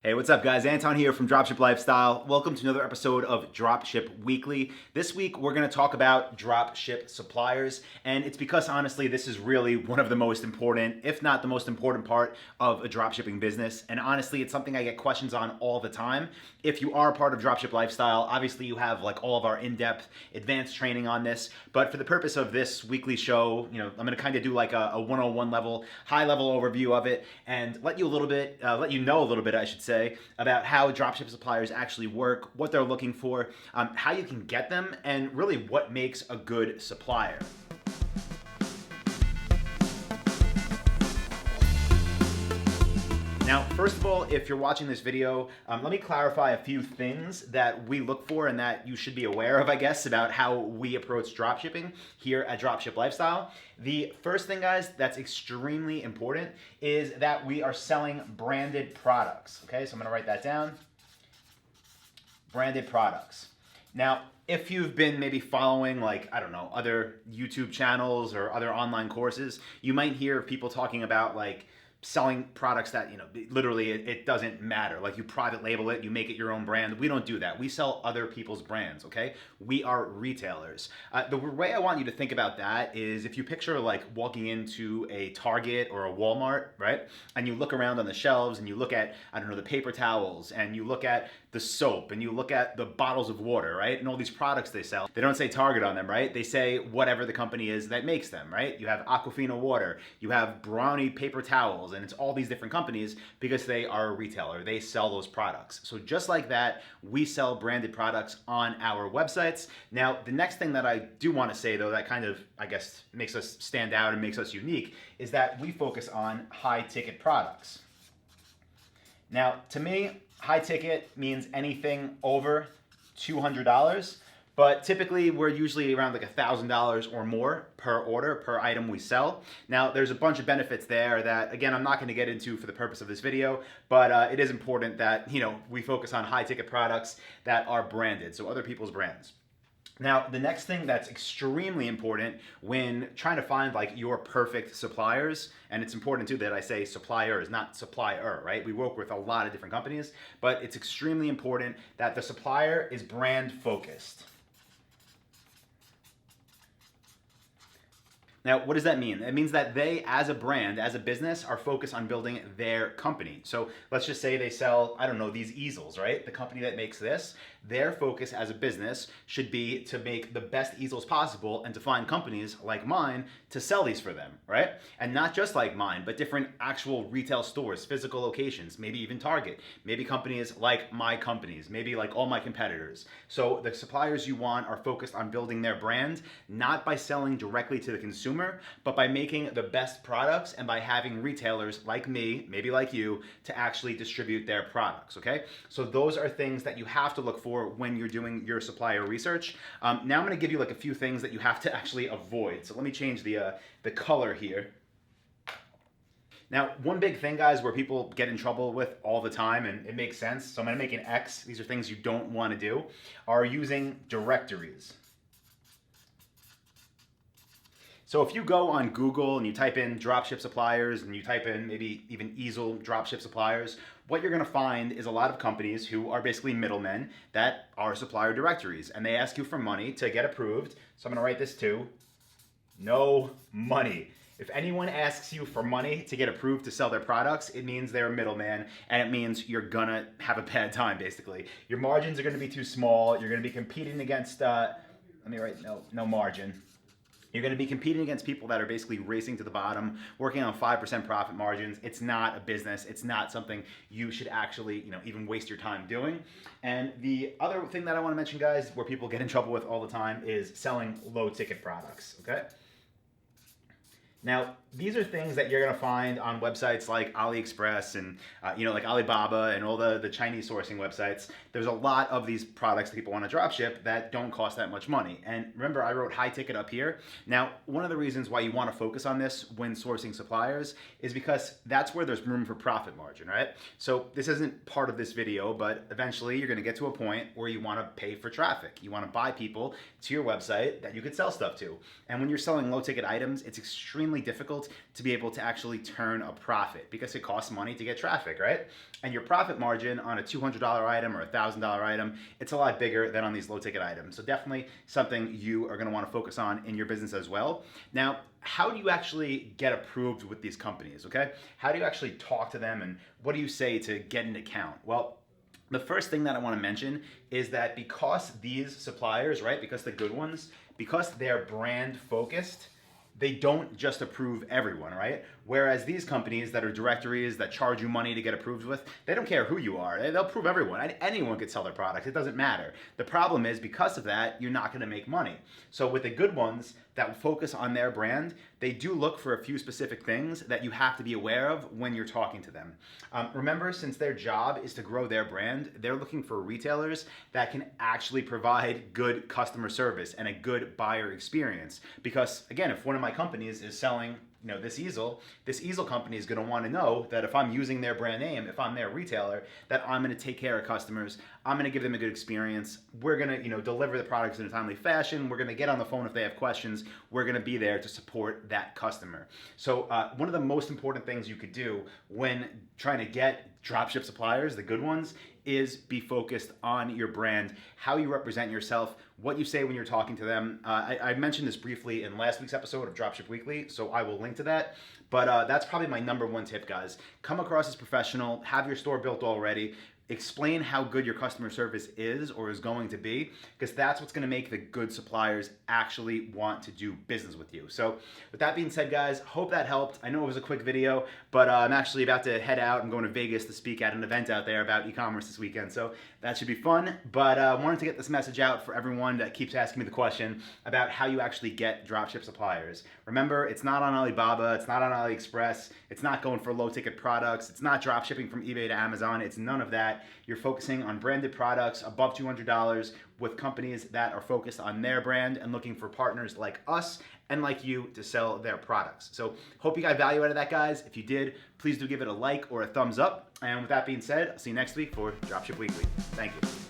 Hey, what's up guys? Anton here from Dropship Lifestyle. Welcome to another episode of Dropship Weekly. This week we're going to talk about dropship suppliers, and it's because honestly this is really one of the most important, if not the most important part of a dropshipping business. And honestly, it's something I get questions on all the time. If you are a part of Dropship Lifestyle, obviously you have like all of our in-depth advanced training on this, but for the purpose of this weekly show, I'm going to kind of do like a 101 level, high level overview of it and let you know a little bit, I should say, about how dropship suppliers actually work, what they're looking for, how you can get them, and really what makes a good supplier. Now, first of all, if you're watching this video, let me clarify a few things that we look for and that you should be aware of, I guess, about how we approach dropshipping here at Dropship Lifestyle. The first thing, guys, that's extremely important is that we are selling branded products. Okay, so I'm gonna write that down. Branded products. Now, if you've been maybe following other YouTube channels or other online courses, you might hear people talking about selling products that, literally it doesn't matter. Like you private label it, you make it your own brand. We don't do that. We sell other people's brands, okay? We are retailers. The way I want you to think about that is if you picture like walking into a Target or a Walmart, right? And you look around on the shelves and you look at, the paper towels, and you look at the soap, and you look at the bottles of water, right? And all these products they sell. They don't say Target on them, right? They say whatever the company is that makes them, right? You have Aquafina water, you have Brownie paper towels, and it's all these different companies because they are a retailer. They sell those products. So just like that, we sell branded products on our websites. Now, the next thing that I do want to say though, that kind of, I guess, makes us stand out and makes us unique is that we focus on high ticket products. Now, to me, high ticket means anything over $200, but typically we're usually around like $1,000 or more per order, per item we sell. Now, there's a bunch of benefits there that, again, I'm not going to get into for the purpose of this video, but it is important that, we focus on high ticket products that are branded, so other people's brands. Now, the next thing that's extremely important when trying to find your perfect suppliers, and it's important too that I say suppliers, not supplier, right? We work with a lot of different companies, but it's extremely important that the supplier is brand focused. Now, what does that mean? It means that they, as a brand, as a business, are focused on building their company. So let's just say they sell, these easels, right? The company that makes this, their focus as a business should be to make the best easels possible and to find companies like mine to sell these for them, right? And not just like mine, but different actual retail stores, physical locations, maybe even Target, maybe companies like my companies, maybe like all my competitors. So the suppliers you want are focused on building their brand, not by selling directly to the consumer, but by making the best products and by having retailers like me, maybe like you, to actually distribute their products, okay? So those are things that you have to look for when you're doing your supplier research. Now I'm gonna give you a few things that you have to actually avoid. So let me change the color here. Now, one big thing, guys, where people get in trouble with all the time, and it makes sense, so I'm gonna make an X, these are things you don't wanna do, are using directories. So if you go on Google and you type in dropship suppliers and you type in maybe even easel dropship suppliers, what you're gonna find is a lot of companies who are basically middlemen that are supplier directories, and they ask you for money to get approved. So I'm gonna write this too, no money. If anyone asks you for money to get approved to sell their products, it means they're a middleman, and it means you're gonna have a bad time, basically. Your margins are gonna be too small. You're gonna be competing against, let me write no margin. You're going to be competing against people that are basically racing to the bottom, working on 5% profit margins. It's not a business. It's not something you should actually, even waste your time doing. And the other thing that I want to mention, guys, where people get in trouble with all the time is selling low ticket products, okay? Now, these are things that you're going to find on websites like AliExpress and, like Alibaba and all the Chinese sourcing websites. There's a lot of these products that people want to dropship that don't cost that much money. And remember, I wrote high ticket up here. Now, one of the reasons why you want to focus on this when sourcing suppliers is because that's where there's room for profit margin, right? So this isn't part of this video, but eventually you're going to get to a point where you want to pay for traffic. You want to buy people to your website that you could sell stuff to. And when you're selling low ticket items, it's extremely extremely difficult to be able to actually turn a profit because it costs money to get traffic, right? And your profit margin on a $200 item or a $1,000 item, it's a lot bigger than on these low ticket items. So definitely something you are going to want to focus on in your business as well. Now, how do you actually get approved with these companies, okay? How do you actually talk to them, and what do you say to get an account? Well, the first thing that I want to mention is that because these suppliers, right, because the good ones, because they're brand focused, they don't just approve everyone, right? Whereas these companies that are directories that charge you money to get approved with, they don't care who you are. They'll approve everyone. Anyone could sell their product. It doesn't matter. The problem is because of that, you're not going to make money. So with the good ones that focus on their brand, they do look for a few specific things that you have to be aware of when you're talking to them. Remember, since their job is to grow their brand, they're looking for retailers that can actually provide good customer service and a good buyer experience. Because again, if one of my companies is selling this easel company is going to want to know that if I'm using their brand name, if I'm their retailer, that I'm going to take care of customers. I'm going to give them a good experience. We're going to, deliver the products in a timely fashion. We're going to get on the phone if they have questions. We're going to be there to support that customer. So one of the most important things you could do when trying to get dropship suppliers, the good ones, is be focused on your brand, how you represent yourself, what you say when you're talking to them. I mentioned this briefly in last week's episode of Dropship Weekly, so I will link to that. But that's probably my number one tip, guys. Come across as professional, have your store built already, explain how good your customer service is or is going to be, because that's what's going to make the good suppliers actually want to do business with you. So with that being said, guys, hope that helped. I know it was a quick video, but I'm actually about to head out. I'm going to Vegas to speak at an event out there about e-commerce this weekend, so that should be fun. But I wanted to get this message out for everyone that keeps asking me the question about how you actually get dropship suppliers. Remember, it's not on Alibaba, it's not on AliExpress, it's not going for low ticket products, it's not drop shipping from eBay to Amazon, it's none of that. You're focusing on branded products above $200 with companies that are focused on their brand and looking for partners like us and like you to sell their products. So hope you got value out of that, guys. If you did, please do give it a like or a thumbs up. And with that being said, I'll see you next week for Dropship Weekly. Thank you.